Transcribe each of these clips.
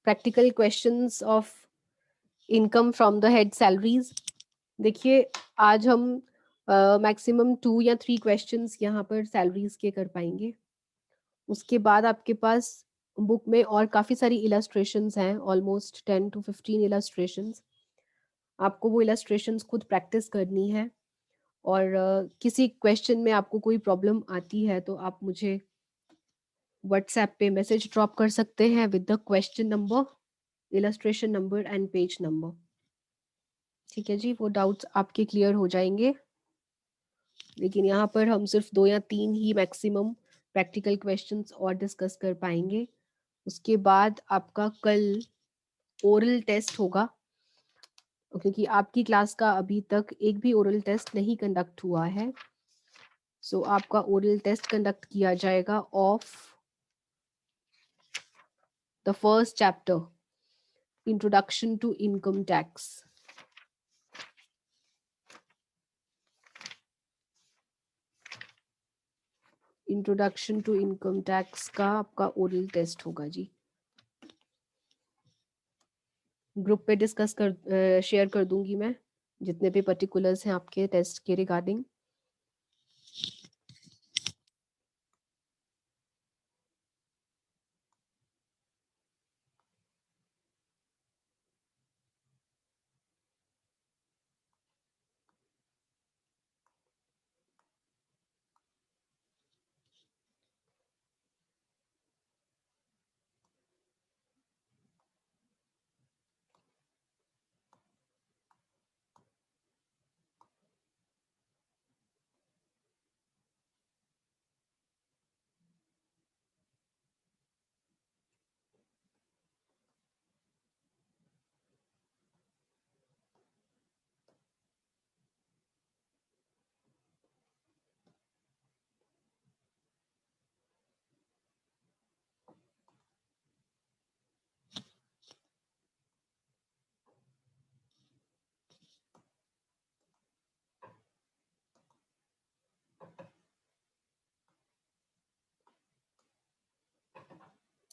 Practical questions of income from the head salaries. देखिए आज हम मैक्सिमम 2 या 3 क्वेश्चंस यहाँ पर सैलरीज के कर पाएंगे। उसके बाद आपके पास बुक में और काफ़ी सारी इलस्ट्रेशंस हैं, ऑलमोस्ट 10 to 15 इलस्ट्रेशंस। आपको वो इलस्ट्रेशंस खुद प्रैक्टिस करनी है, और किसी क्वेश्चन में आपको कोई प्रॉब्लम आती है तो आप मुझे व्हाट्सएप पे मैसेज ड्रॉप कर सकते हैं with the question number, illustration number and page number. ठीक है जी, वो डाउट्स आपके क्लियर हो जाएंगे। लेकिन यहाँ पर हम सिर्फ 2 या 3 ही मैक्सिमम प्रैक्टिकल क्वेश्चंस और डिस्कस कर पाएंगे। उसके बाद आपका कल ओरल टेस्ट होगा, क्योंकि आपकी क्लास का अभी तक एक भी ओरल टेस्ट नहीं कंडक्ट हुआ है। सो आपका ओरल टेस्ट कंडक्ट किया जाएगा of the first chapter, introduction to income tax. Introduction to income tax का आपका ओरल टेस्ट होगा जी। ग्रुप पे डिस्कस कर शेयर कर दूंगी मैं जितने भी पर्टिकुलर्स हैं आपके टेस्ट के रिगार्डिंग।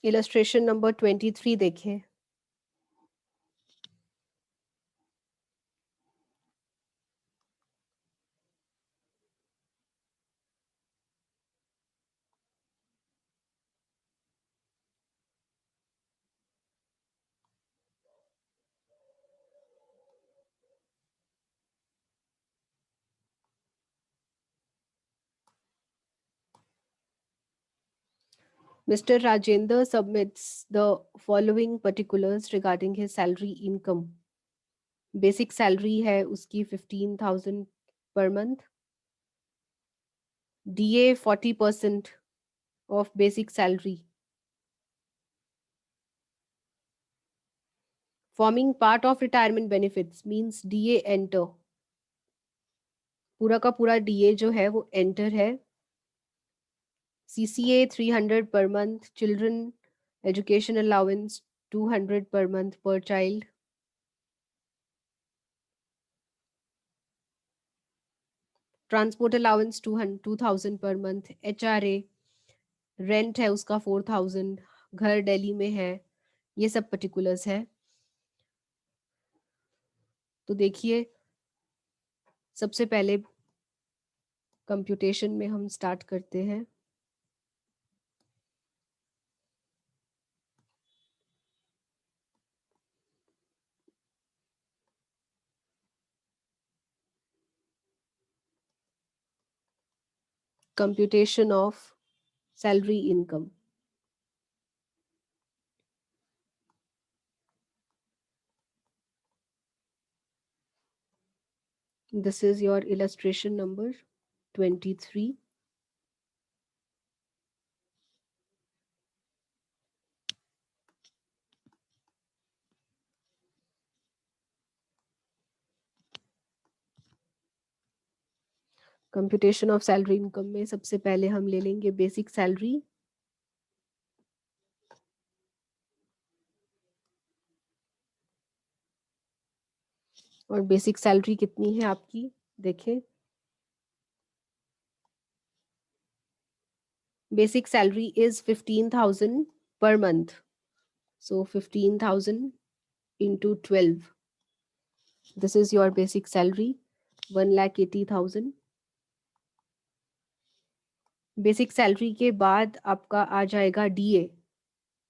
इलस्ट्रेशन नंबर 23 देखें। Mr. Rajendra submits the following particulars regarding his salary income. Basic salary है उसकी 15,000 per month. DA 40% of basic salary. Forming part of retirement benefits means DA enter. पूरा का पूरा DA जो है वो enter है। CCA 300 per month, children education allowance 200 per month per child. Transport allowance 2,000 per month. HRA rent है उसका 4,000, घर दिल्ली में है। ये सब पर्टिकुलर्स है। तो देखिए सबसे पहले कंप्यूटेशन में हम स्टार्ट करते हैं। Computation of salary income. This is your illustration number 23. Computation of salary income में सबसे पहले हम ले लेंगे बेसिक सैलरी। और बेसिक सैलरी कितनी है आपकी देखें। Basic salary is 15,000 per month. So 15,000 into 12. This is your basic salary, 1,80,000. Basic salary के बाद आपका आ जाएगा डीए.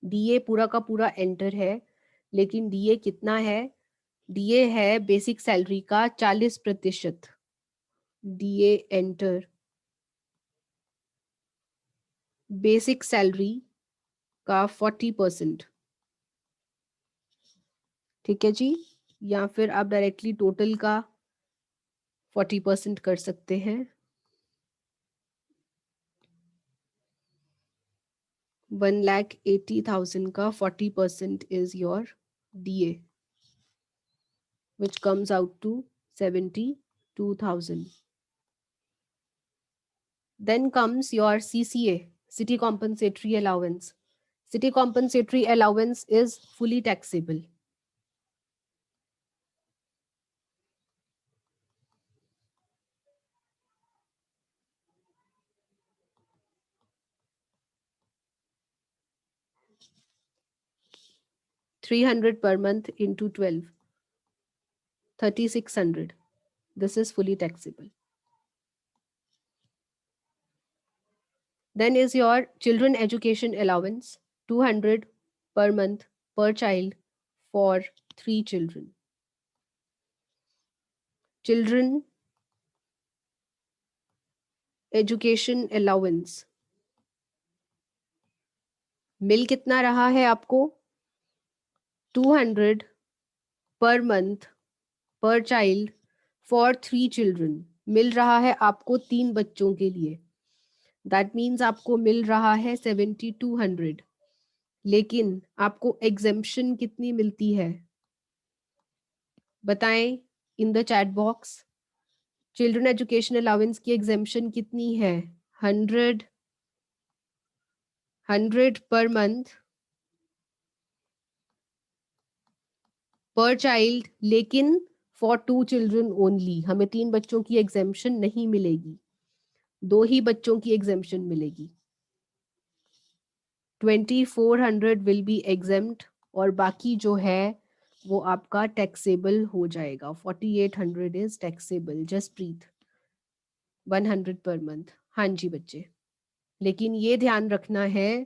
डीए पूरा का पूरा एंटर है, लेकिन डीए कितना है? डीए है बेसिक सैलरी का 40%. डीए एंटर बेसिक सैलरी का 40%. ठीक है जी. या फिर आप डायरेक्टली टोटल का 40% कर सकते हैं. 1,80,000 का 40% is your DA, which comes out to 72,000. Then comes your CCA, City Compensatory Allowance. City Compensatory Allowance is fully taxable. $300 per month into 12, 3,600. This is fully taxable. Then is your children education allowance, 200 per month per child for 3 children. Children education allowance. मिल कितना रहा है आपको? 200 per month per child for 3 children. मिल रहा है आपको 3 बच्चों के लिए. That means आपको मिल रहा है 7,200. लेकिन आपको exemption कितनी मिलती है? बताएं in the chat box. Children education allowance की exemption कितनी है? 100 per month per child, लेकिन for 2 children only. हमें 3 बच्चों की exemption नहीं मिलेगी, 2 ही बच्चों की exemption मिलेगी. 2,400 will be exempt और बाकी जो है वो आपका taxable हो जाएगा. 4,800 is taxable. Jaspreet, 100 per month. हाँ जी बच्चे, लेकिन ये ध्यान रखना है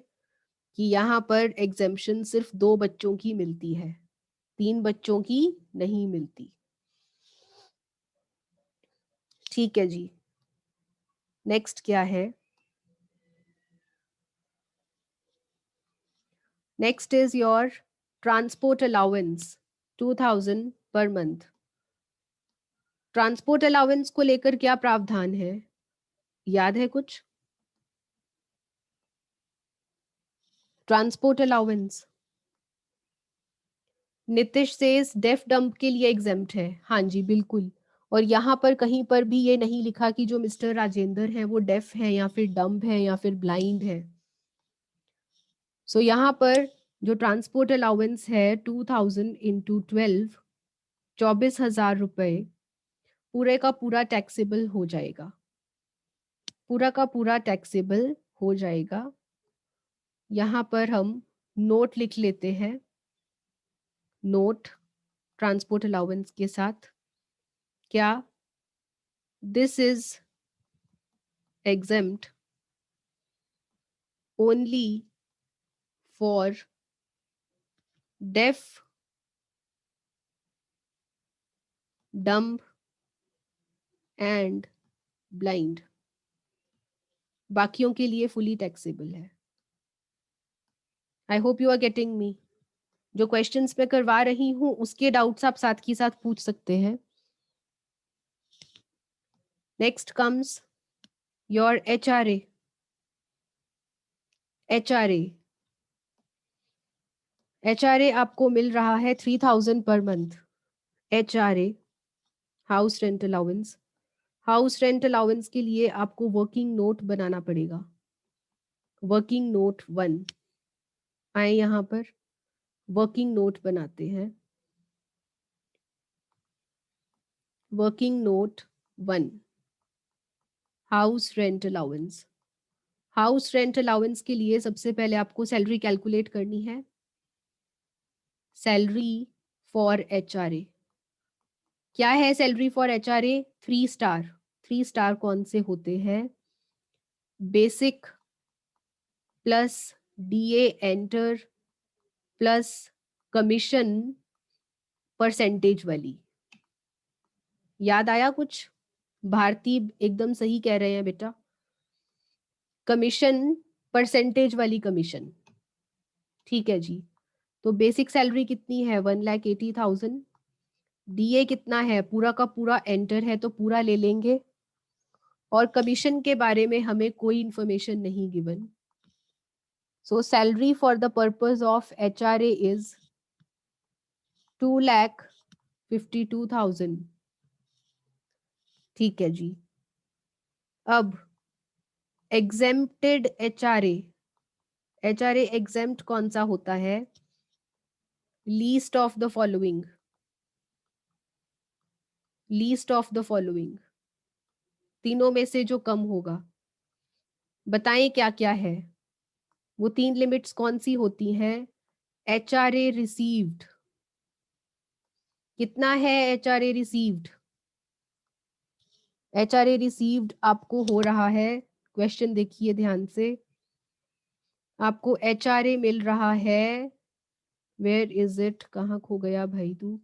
कि यहाँ पर exemption सिर्फ 2 बच्चों की मिलती है, 3 बच्चों की नहीं मिलती. ठीक है जी. नेक्स्ट क्या है? Next is your transport allowance, 2,000 per month. Transport allowance को लेकर क्या प्रावधान है? याद है कुछ? ट्रांसपोर्ट अलाउंस नितिश से डेफ डंप के लिए एग्जेम्प्ट है. हाँ जी बिल्कुल. और यहाँ पर कहीं पर भी ये नहीं लिखा कि जो मिस्टर राजेंद्र है वो डेफ है या फिर डंप है या फिर ब्लाइंड है. सो यहाँ पर जो ट्रांसपोर्ट अलाउंस है 2,000 इंटू 12, 24,000 रुपए पूरे का पूरा टैक्सेबल हो जाएगा. पूरा का पूरा टैक्सेबल हो जाएगा. यहाँ पर हम नोट लिख लेते हैं. नोट ट्रांसपोर्ट अलाउंस के साथ क्या? This is exempt only for deaf, dumb and blind. बाकियों के लिए फुली टैक्सेबल है. I hope you are getting me. जो क्वेश्चंस मैं करवा रही हूं उसके डाउट्स आप साथ ही साथ पूछ सकते हैं. Next comes your HRA. HRA आपको मिल रहा है 3,000 per month. HRA house rent allowance. House rent allowance के लिए आपको वर्किंग नोट बनाना पड़ेगा. Working note 1. आए यहाँ पर वर्किंग नोट बनाते हैं. Working note 1, house rent allowance. House rent allowance के लिए सबसे पहले आपको सैलरी कैलकुलेट करनी है. Salary for HRA। क्या है salary for HRA? 3 star. 3 star कौन से होते हैं? Basic plus DA enter plus commission percentage वाली। याद आया कुछ? भारती एकदम सही कह रहे हैं बेटा। कमीशन परसेंटेज वाली कमीशन। ठीक है जी। तो बेसिक सैलरी कितनी है? 1,80,000। DA कितना है? पूरा का पूरा एंटर है तो पूरा ले लेंगे, और कमीशन के बारे में हमें कोई इंफॉर्मेशन नहीं given. So salary for the purpose of HRA is 2,52,000। ठीक है जी। अब एग्जेम्प्टेड HRA एग्जेम्प्ट कौन सा होता है? Least of the following. Least of the following, तीनों में से जो कम होगा। बताएं क्या क्या है वो 3 लिमिट्स कौन सी होती हैं? HRA रिसीव्ड कितना है? HRA रिसीव्ड आपको हो रहा है, क्वेश्चन देखिए ध्यान से, आपको HRA मिल रहा है, वेयर इज इट, कहाँ खो गया भाई तू?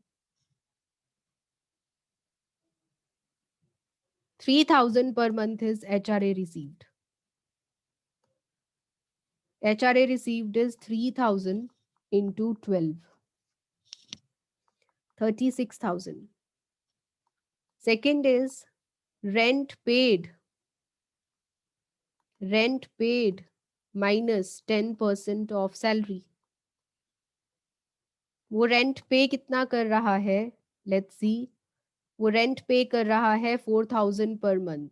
3,000 per month is HRA received. HRA received is 3,000 into 12, 36,000. Second is rent paid minus 10% of salary. वो रेंट पे कितना कर रहा है? Let's see. वो रेंट पे कर रहा है 4,000 per month.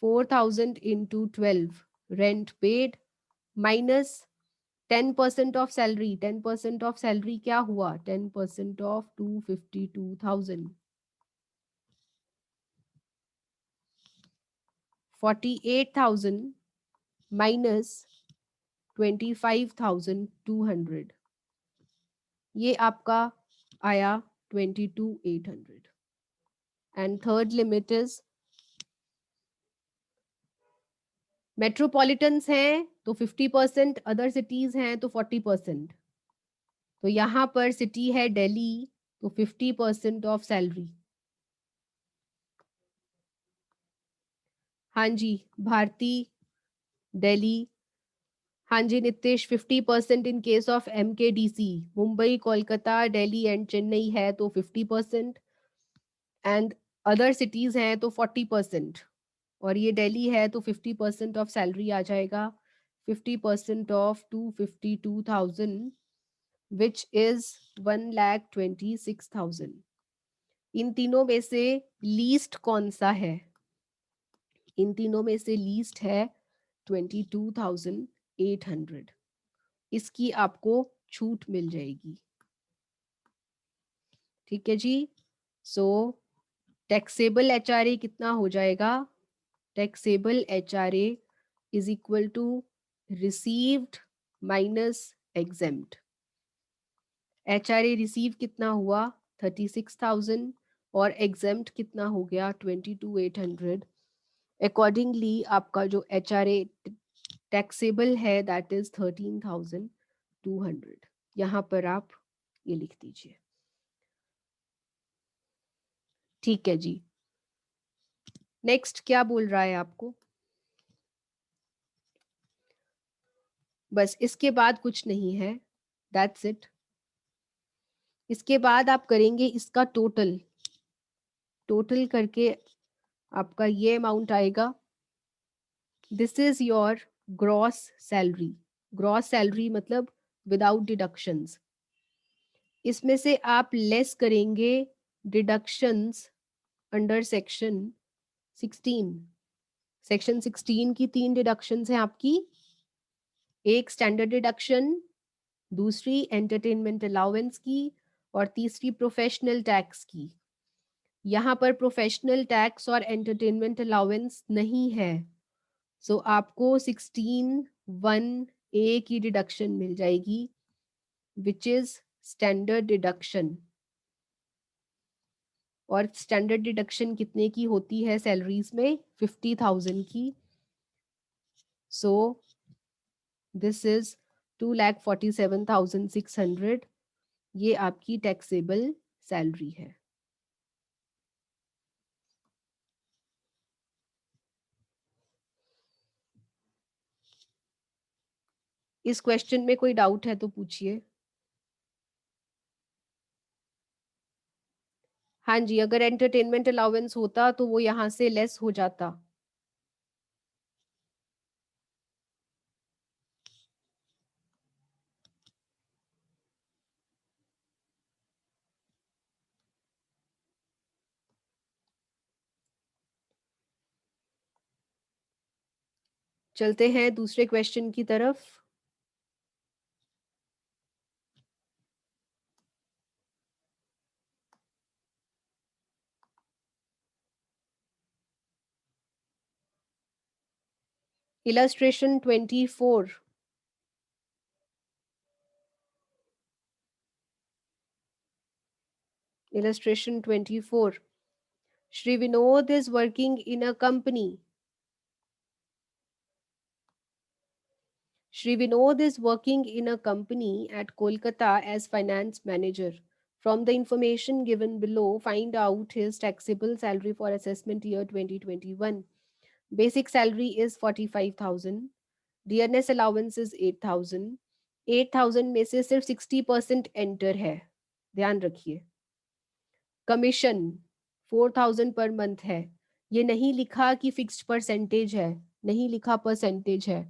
4,000 into 12 rent paid minus 10% of salary. 10% of salary क्या हुआ? 10% ऑफ 252,000। 48,000 माइनस 25,200, ये आपका आया 22,800। एंड थर्ड लिमिट इज मेट्रोपॉलिटन्स हैं तो 50%, अदर सिटीज हैं तो 40%। तो यहां पर सिटी है दिल्ली तो 50% ऑफ सैलरी। हाँ जी भारती, दिल्ली। हाँ जी Nitesh, 50% in case of MKDC। Mumbai, Kolkata, Delhi and Chennai है तो 50%, एंड अदर सिटीज हैं तो 40%, और ये दिल्ली है तो 50% ऑफ सैलरी आ जाएगा। 50% ऑफ 252,000 विच इज 1,26,000। इन तीनों में से लीस्ट कौन सा है? इन तीनों में से लीस्ट है 22,800। इसकी आपको छूट मिल जाएगी। ठीक है जी। सो टैक्सेबल HRA कितना हो जाएगा? Taxable HRA is equal to received minus exempt. HRA receive कितना हुआ? 36,000, और एग्जेम्प्ट कितना हो गया? 22,800। अकॉर्डिंगली आपका जो HRA टैक्सेबल है दैट इज 13,200। यहाँ पर आप ये लिख दीजिए। ठीक है जी। नेक्स्ट क्या बोल रहा है आपको? बस इसके बाद कुछ नहीं है, दैट्स इट। इसके बाद आप करेंगे इसका टोटल करके आपका ये अमाउंट आएगा। This is your gross salary. Gross salary मतलब विदाउट डिडक्शंस। इसमें से आप लेस करेंगे डिडक्शंस अंडर सेक्शन 16। सेक्शन 16 की 3 डिडक्शंस हैं आपकी। एक स्टैंडर्ड डिडक्शन, दूसरी एंटरटेनमेंट अलाउंस की, और तीसरी प्रोफेशनल टैक्स की। यहाँ पर प्रोफेशनल टैक्स और एंटरटेनमेंट अलाउंस नहीं है, सो आपको 16(1)(a) की डिडक्शन मिल जाएगी। Which is standard deduction. और स्टैंडर्ड डिडक्शन कितने की होती है सैलरीज में? 50,000 की। So this is 2,47,600। ये आपकी टैक्सेबल सैलरी है। इस क्वेश्चन में कोई डाउट है तो पूछिए। हाँ जी, अगर एंटरटेनमेंट अलाउंस होता तो वो यहाँ से लेस हो जाता। चलते हैं दूसरे क्वेश्चन की तरफ। Illustration 24। Illustration 24. Shri Vinod is working in a company. Shri Vinod is working in a company at Kolkata as finance manager. From the information given below, find out his taxable salary for assessment year 2021. Basic salary is 45,000. Dearness allowance is 8,000. 8,000 में से सिर्फ 60% enter है, ध्यान रखिए। Commission 4,000 per month है। ये नहीं लिखा कि फिक्स्ड परसेंटेज है, नहीं लिखा परसेंटेज है,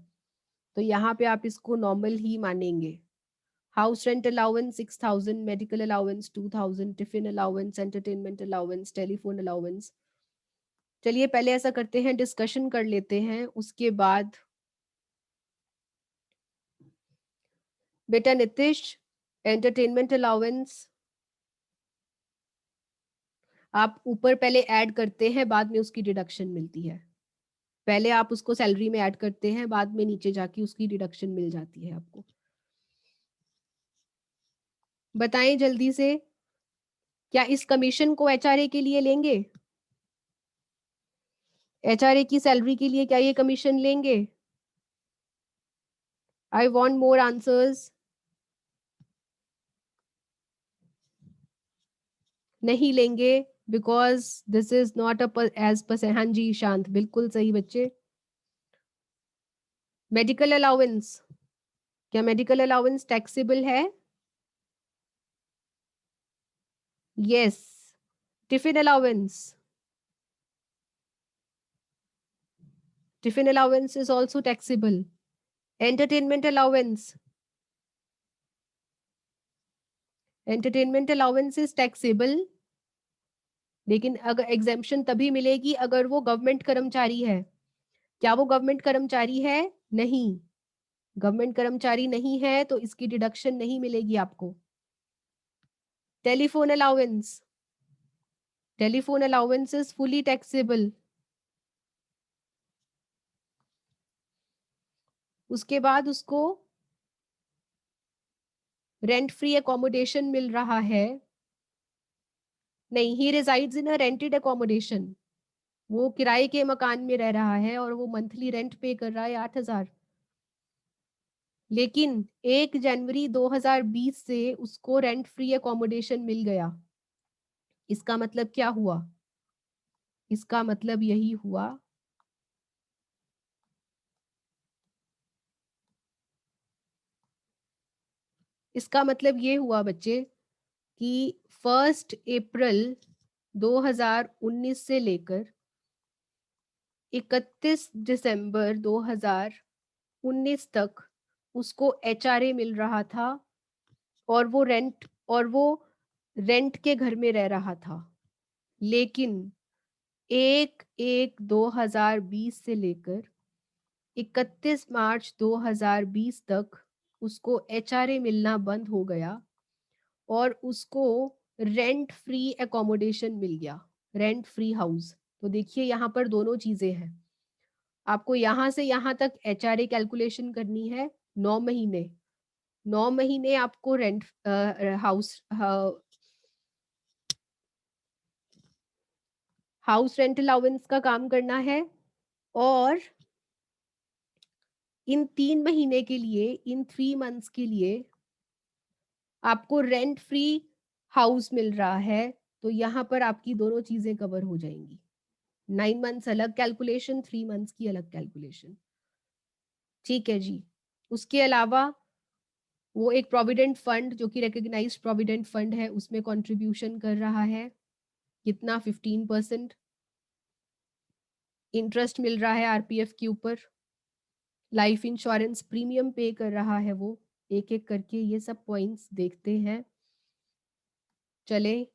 तो यहाँ पे आप इसको नॉर्मल ही मानेंगे। House rent allowance 6,000, medical allowance 2,000, tiffin allowance, entertainment allowance, telephone allowance. चलिए पहले ऐसा करते हैं, डिस्कशन कर लेते हैं, उसके बाद बेटा नितिश, एंटरटेनमेंट अलाउंस आप ऊपर पहले ऐड करते हैं, बाद में उसकी डिडक्शन मिलती है। पहले आप उसको सैलरी में ऐड करते हैं, बाद में नीचे जाके उसकी डिडक्शन मिल जाती है आपको। बताएं जल्दी से, क्या इस कमीशन को एचआरए के लिए लेंगे? एचआरए की सैलरी के लिए क्या ये कमीशन लेंगे? I want more answers. नहीं लेंगे, because this is not as percent. हाँ जी शांत, बिल्कुल सही बच्चे। मेडिकल अलाउंस, क्या मेडिकल अलाउंस टैक्सेबल है? Yes. Tiffin allowance, tiffin allowance is also taxable. Entertainment allowance, entertainment allowance is taxable, लेकिन अगर एग्जेम्पशन तभी मिलेगी अगर वो गवर्नमेंट कर्मचारी है। क्या वो गवर्नमेंट कर्मचारी है? नहीं, गवर्नमेंट कर्मचारी नहीं है तो इसकी डिडक्शन नहीं मिलेगी आपको। Telephone allowance, telephone allowance is fully taxable. उसके बाद उसको रेंट फ्री अकोमोडेशन मिल रहा है। नहीं, ही resides in a rented accommodation, वो किराए के मकान में रह रहा है और वो मंथली रेंट पे कर रहा है 8,000। लेकिन 1 जनवरी 2020 से उसको रेंट फ्री अकोमोडेशन मिल गया। इसका मतलब क्या हुआ? इसका मतलब यही हुआ इसका मतलब ये हुआ बच्चे कि 1 अप्रैल 2019 से लेकर 31 दिसंबर 2019 तक उसको एचआरए मिल रहा था, और वो रेंट के घर में रह रहा था। लेकिन 1/1/2020 से लेकर 31 मार्च 2020 तक उसको एचआरए मिलना बंद हो गया और उसको रेंट फ्री एकोमोडेशन मिल गया, रेंट फ्री हाउस। तो देखिए यहाँ पर दोनों चीजें हैं। आपको यहाँ से यहाँ तक एचआरए कैलकुलेशन करनी है 9 महीने, 9 महीने आपको रेंट हाउस रेंट अलाउंस का काम करना है, और इन 3 महीने के लिए, इन 3 मंथ्स के लिए आपको रेंट फ्री हाउस मिल रहा है, तो यहाँ पर आपकी दोनों चीजें कवर हो जाएंगी। 9 मंथ्स अलग कैलकुलेशन, 3 मंथ्स की अलग कैलकुलेशन। ठीक है जी। उसके अलावा वो एक प्रोविडेंट फंड जो कि रिकग्नाइज्ड प्रोविडेंट फंड है, उसमें कंट्रीब्यूशन कर रहा है, कितना 15%। इंटरेस्ट मिल रहा है आरपीएफ के ऊपर। लाइफ इंश्योरेंस प्रीमियम पे कर रहा है वो। एक एक करके ये सब पॉइंट्स देखते हैं। चले,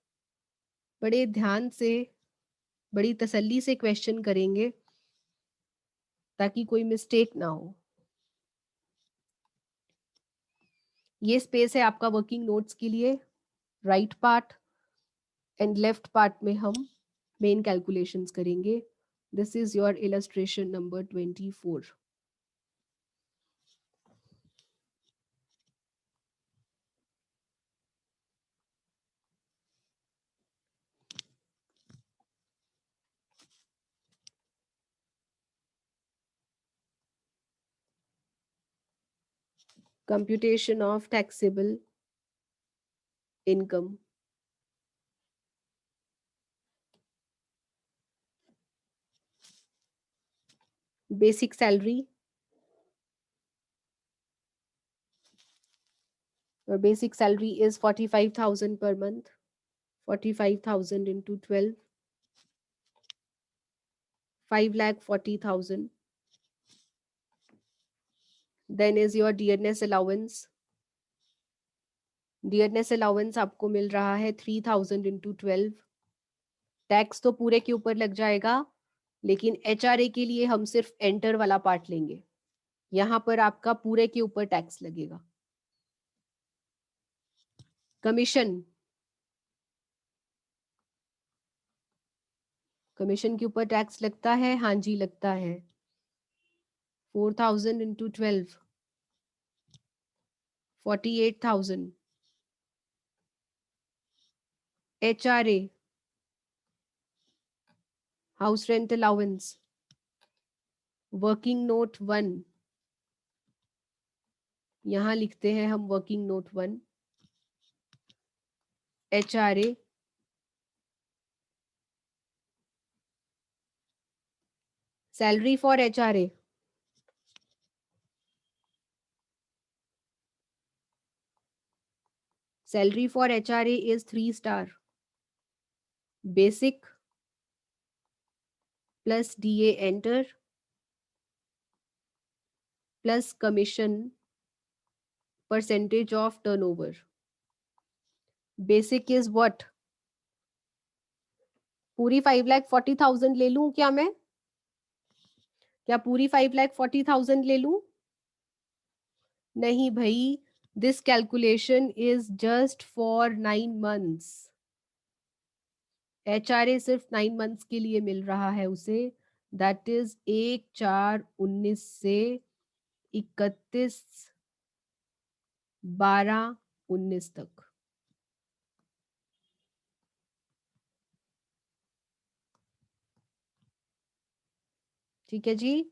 बड़े ध्यान से, बड़ी तसल्ली से क्वेश्चन करेंगे ताकि कोई मिस्टेक ना हो। ये स्पेस है आपका वर्किंग नोट्स के लिए। Right part and left part में हम मेन कैलकुलेशंस करेंगे। This is your illustration number 24। Computation of taxable income. Basic salary. Your basic salary is 45,000 per month. 45,000 into 12. 5,40,000. Then is your dearness allowance. Dearness allowance आपको मिल रहा है 3,000 into 12। Tax तो पूरे के ऊपर लग जाएगा, लेकिन एचआरए के लिए हम सिर्फ एंटर वाला पार्ट लेंगे। यहां पर आपका पूरे के ऊपर टैक्स लगेगा। कमीशन, कमीशन के ऊपर टैक्स लगता है, हाँ जी लगता है। 4,000 into 12, 48,000। HRA, house rent allowance, working note 1, यहां लिखते हैं हम working note 1। HRA, salary for HRA, salary for HRA is 3 star. Basic plus DA enter plus commission percentage of turnover. Basic is what? पूरी 5,40,000 ले लूं क्या मैं? क्या पूरी 5,40,000 ले लूं? नहीं भाई, this calculation is just for 9 months. HRA सिर्फ 9 मंथ्स के लिए मिल रहा है उसे। दैट इज 1/4/19 से 31/12/19 तक। ठीक है जी।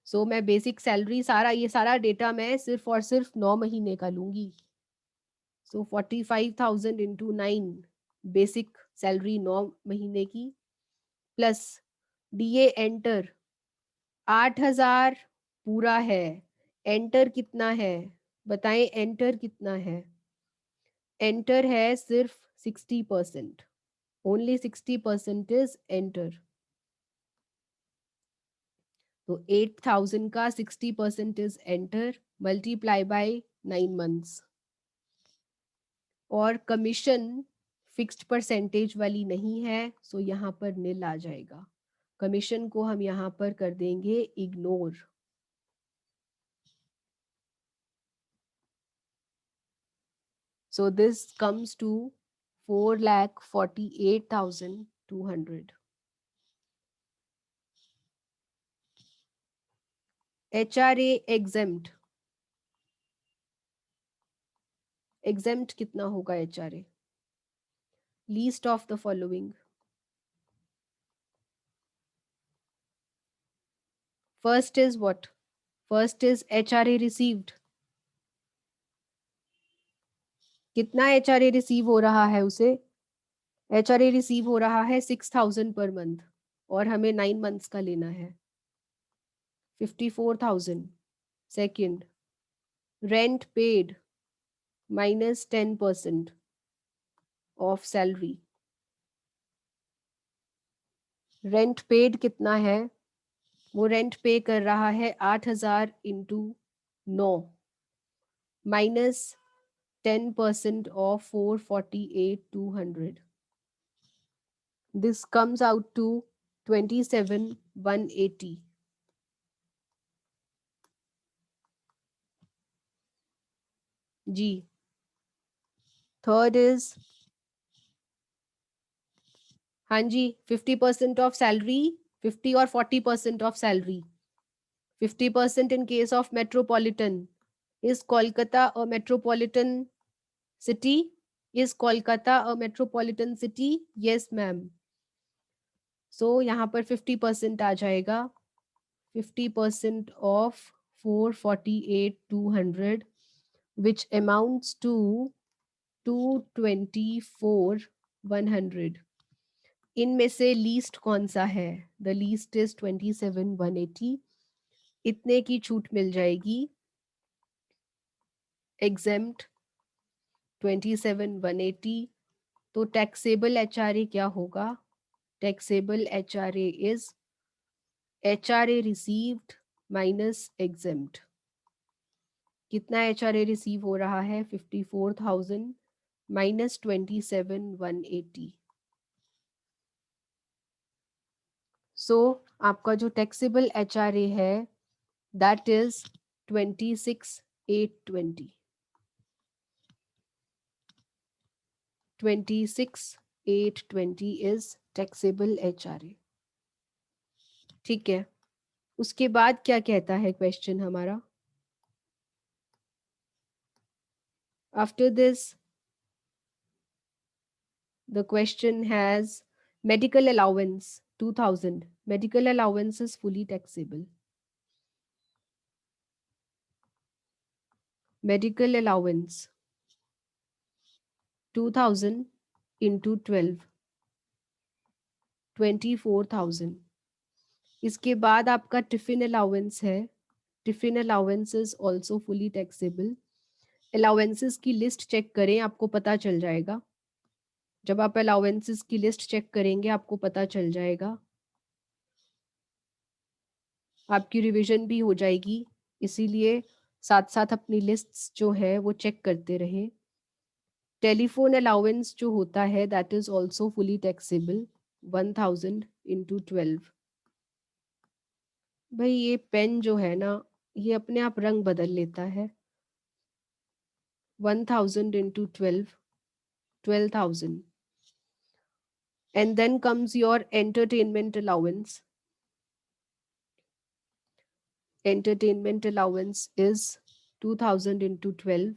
सो मैं बेसिक सैलरी सारा, ये सारा डेटा मैं सिर्फ और सिर्फ 9 महीने का लूंगी। सो 45,000 इंटू 9 बेसिक सैलरी 9 महीने की, प्लस डीए एंटर 8,000 पूरा है। एंटर कितना है बताएं, एंटर कितना है? एंटर है सिर्फ 60%। Only 60% is enter. तो 8,000 का 60% is enter, multiply by 9 months. और कमीशन फिक्स्ड परसेंटेज वाली नहीं है, सो यहाँ पर नील आ जाएगा। कमीशन को हम यहाँ पर कर देंगे ignore. So this comes to 4,48,200। HRA exempt, exempt कितना होगा HRA? Least of the following. First is what? First is HRA received. कितना HRA रिसीव हो रहा है उसे? HRA रिसीव हो रहा है 6,000 पर मंथ और हमें 9 मंथ्स का लेना है. 54,000. Second, rent paid minus 10% of salary. Rent paid कितना है? वो रेंट पे कर रहा है 8,000 into 9 minus 10% of 448,200. This comes out to 27,180. जी. थर्ड इज, हाँ जी, 50% ऑफ सैलरी, 50 और 40% of salary. 50% in case of metropolitan. Is Kolkata a metropolitan city? Is Kolkata a metropolitan city? Yes, ma'am. So यहाँ पर 50% आ जाएगा. 50% of 448,200, which amounts to 224,100. इनमें से least कौन सा है? The least is 27,180. इतने की छूट मिल जाएगी. एग्जेम्प्ट 27,180. तो टैक्सेबल HRA क्या होगा? Taxable HRA is HRA received minus exempt. कितना HRA रिसीव हो रहा है? 54,000 माइनस 27,180. सो आपका जो टैक्सेबल HRA है that is 26,820. 26,820 is taxable HRA. ठीक है. उसके बाद क्या कहता है क्वेश्चन हमारा? After this the question has medical allowance 2,000. Medical allowance is fully taxable. Medical allowance 2,000 into 12 24,000. इसके बाद आपका टिफिन अलाउंस है. Tiffin allowance is also fully taxable. Allowances की लिस्ट चेक करें, आपको पता चल जाएगा. जब आप अलाउंसेस की लिस्ट चेक करेंगे आपको पता चल जाएगा. आपकी रिवीजन भी हो जाएगी, इसीलिए साथ साथ अपनी लिस्ट्स जो है वो चेक करते रहे. टेलीफोन अलाउंस जो होता है that is also fully taxable. 1,000 into 12. भाई ये पेन जो है ना ये अपने आप रंग बदल लेता है. 1,000 into 12 12,000. And then comes your entertainment allowance. Entertainment allowance is 2,000 into 12.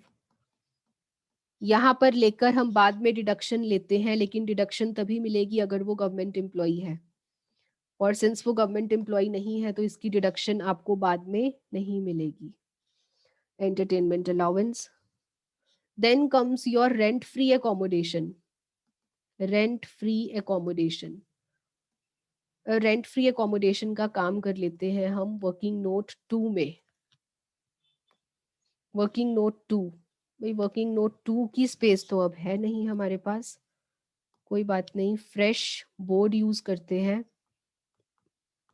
यहाँ पर लेकर हम बाद में डिडक्शन लेते हैं, लेकिन डिडक्शन तभी मिलेगी अगर वो गवर्नमेंट एम्प्लॉई है. और सिंस वो गवर्नमेंट एम्प्लॉई नहीं है तो इसकी डिडक्शन आपको बाद में नहीं मिलेगी. Entertainment allowance. Then comes your rent free accommodation. Rent free accommodation. Rent free accommodation का काम कर लेते हैं हम वर्किंग नोट 2 में. Working note 2. भाई वर्किंग नोट 2 की स्पेस तो अब है नहीं हमारे पास, कोई बात नहीं, फ्रेश बोर्ड यूज करते हैं.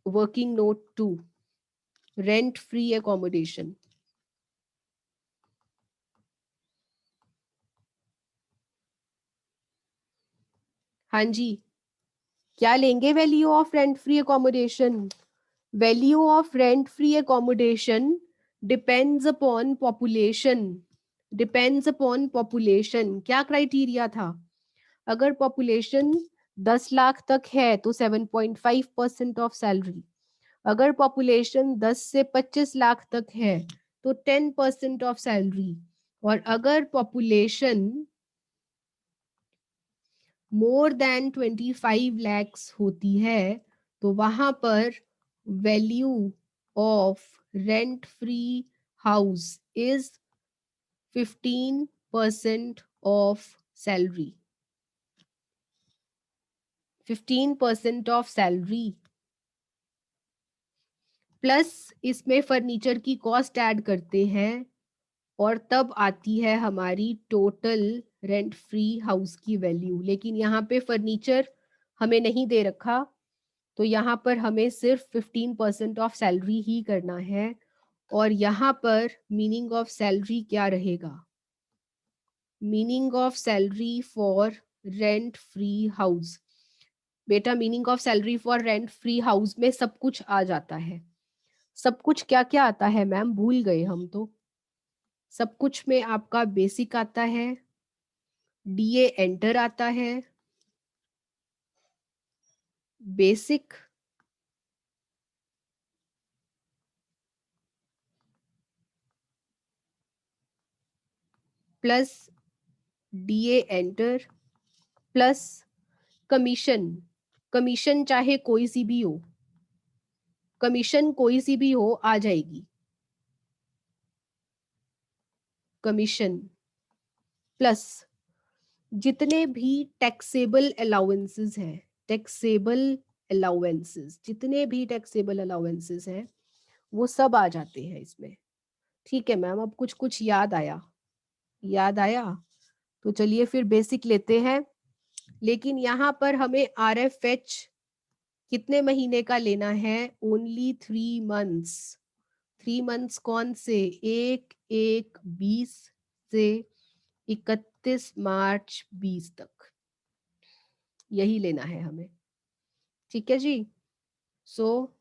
Working note 2 rent free accommodation. हाँ जी, क्या लेंगे value of rent free accommodation? Value of rent free accommodation depends upon population. Depends upon population. क्या क्राइटेरिया था? अगर पॉपुलेशन 10 लाख तक है तो 7.5% ऑफ सैलरी. अगर पॉपुलेशन 10 से 25 लाख तक है तो 10% ऑफ सैलरी. और अगर पॉपुलेशन मोर देन 25 lakhs होती है तो वहां पर value of rent free house is 15% of salary. 15% of salary plus इसमें फर्नीचर की कॉस्ट ऐड करते हैं और तब आती है हमारी टोटल रेंट फ्री हाउस की वैल्यू. लेकिन यहाँ पे फर्नीचर हमें नहीं दे रखा तो यहाँ पर हमें सिर्फ 15% ऑफ सैलरी ही करना है. और यहाँ पर मीनिंग ऑफ सैलरी क्या रहेगा? Meaning of salary for rent free house. बेटा meaning of salary for rent free house में सब कुछ आ जाता है. सब कुछ क्या क्या आता है मैम? भूल गए हम तो. सब कुछ में आपका बेसिक आता है, डीए एंटर आता है, basic plus DA enter plus commission. Commission चाहे कोई सी भी हो, कमीशन कोई सी भी हो आ जाएगी. कमीशन प्लस जितने भी टैक्सेबल अलाउंसेस हैं, टैक्सेबल अलाउंसेस, जितने भी टैक्सेबल अलाउंसेस हैं वो सब आ जाते हैं इसमें. ठीक है मैम, अब कुछ कुछ याद आया. याद आया तो चलिए फिर बेसिक लेते हैं. लेकिन यहाँ पर हमें RFH कितने महीने का लेना है? Only 3 months. 3 months कौन से? 1/1/20 से 31 मार्च 20 तक, यही लेना है हमें. ठीक है जी. सो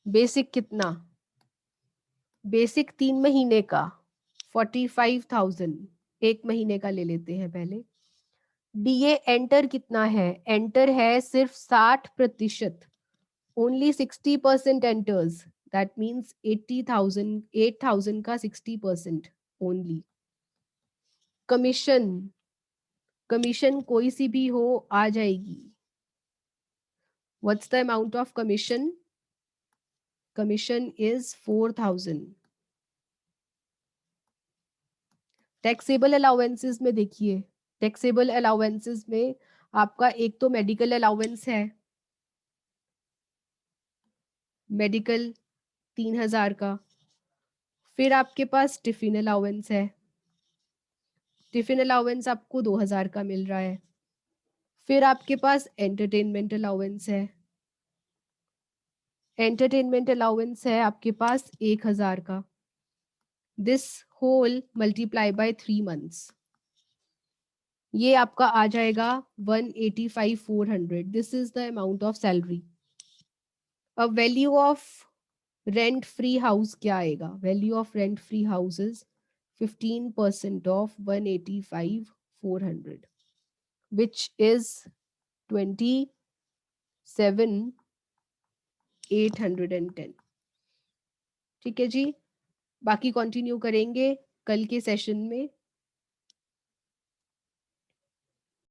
बेसिक कितना? बेसिक 3 महीने का 45,000 1 महीने का ले लेते हैं पहले. डीए एंटर कितना है? एंटर है सिर्फ 60%. Only 60% enters. दैट मीन्स 80,000, 8,000 का 60% ओनली. कमीशन, कमीशन कोई सी भी हो आ जाएगी. What's the amount of commission? Commission is 4,000. Taxable allowances में देखिए, टैक्सेबल अलाउंसेस में आपका एक तो मेडिकल अलाउंस है, मेडिकल 3,000 का. फिर आपके पास टिफिन अलाउंस है, टिफिन अलाउंस आपको 2,000 का मिल रहा है. फिर आपके पास एंटरटेनमेंट अलाउंस है, एंटरटेनमेंट अलाउंस है आपके पास 1,000 का. This whole multiply by 3 months, ये आपका आ जाएगा 185,400. This is the amount of salary. अब value of rent free house क्या आएगा? Value of rent free house is 15% of 185,400 which is 27,810. ठीक है जी. बाकी कंटिन्यू करेंगे कल के सेशन में.